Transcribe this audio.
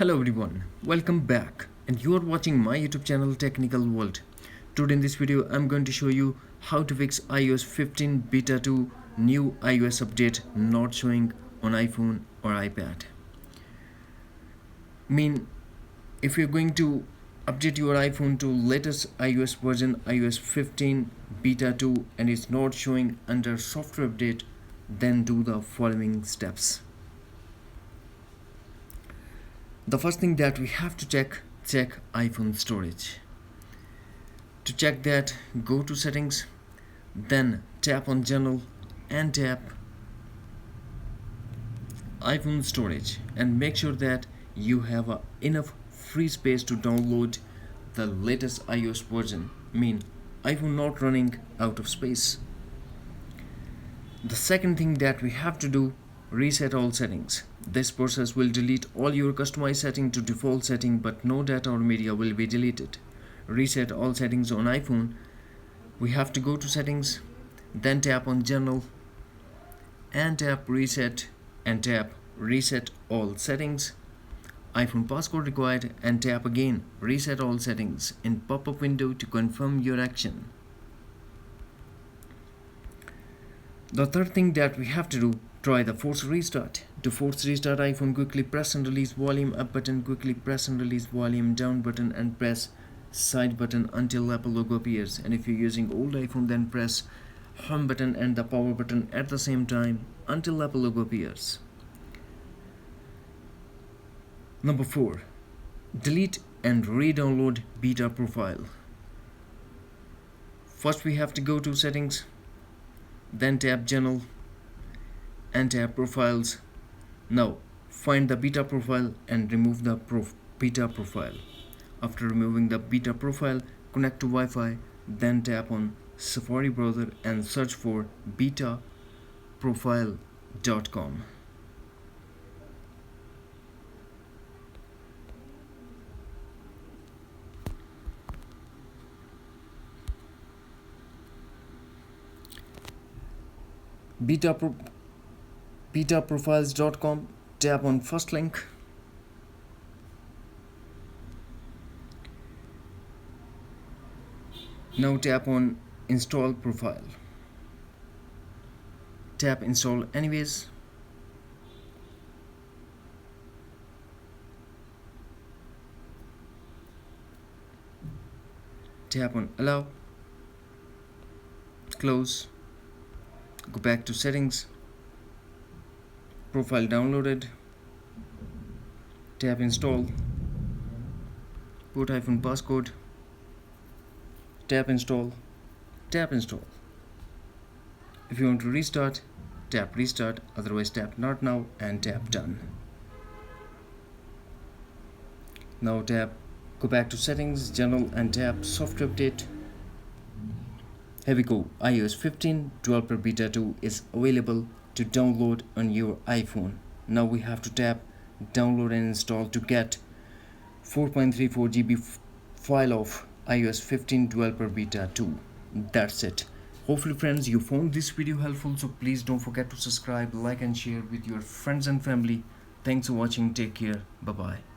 Hello everyone, welcome back, and you are watching my YouTube channel Technical World. Today in this video I'm going to show you how to fix iOS 15 beta 2 new iOS update not showing on iPhone or iPad. If you're going to update your iPhone to latest iOS version iOS 15 beta 2 and it's not showing under software update, then do the following steps. The first thing that we have to check iPhone storage. To check that, go to settings, then tap on general and tap iPhone storage and make sure that you have enough free space to download the latest iOS version, iPhone not running out of space. The second thing that we have to do, reset all settings. This process will delete all your customized setting to default setting, but no data or media will be deleted. Reset all settings on iPhone. We have to go to settings, then tap on general and tap reset and tap reset all settings. iPhone passcode required and tap again reset all settings in pop-up window to confirm your action. The third thing that we have to do, try the force restart. To force restart iPhone, quickly press and release volume up button, quickly press and release volume down button, and press side button until Apple logo appears. And if you're using old iPhone, then press home button and the power button at the same time until Apple logo appears. Number 4. Delete and re-download beta profile. First we have to go to settings, then tap general and tap profiles. Now find the beta profile and remove the beta profile. After removing the beta profile, connect to Wi-Fi, then tap on Safari browser and search for betaprofile.com. betaprofiles.com, tap on first link. Now tap on install profile. Tap install anyways. Tap on allow. Close. Go back to settings, profile downloaded, tap install, put iPhone passcode, tap install, tap install. If you want to restart, tap restart, otherwise tap not now and tap done. Now go back to settings, general, and tap software update. Here we go, iOS 15 developer beta 2 is available to download on your iPhone. Now we have to tap download and install to get 4.34 GB file of iOS 15 developer beta 2. That's it. Hopefully friends, you found this video helpful, so please don't forget to subscribe, like and share with your friends and family. Thanks for watching. Take care. Bye bye.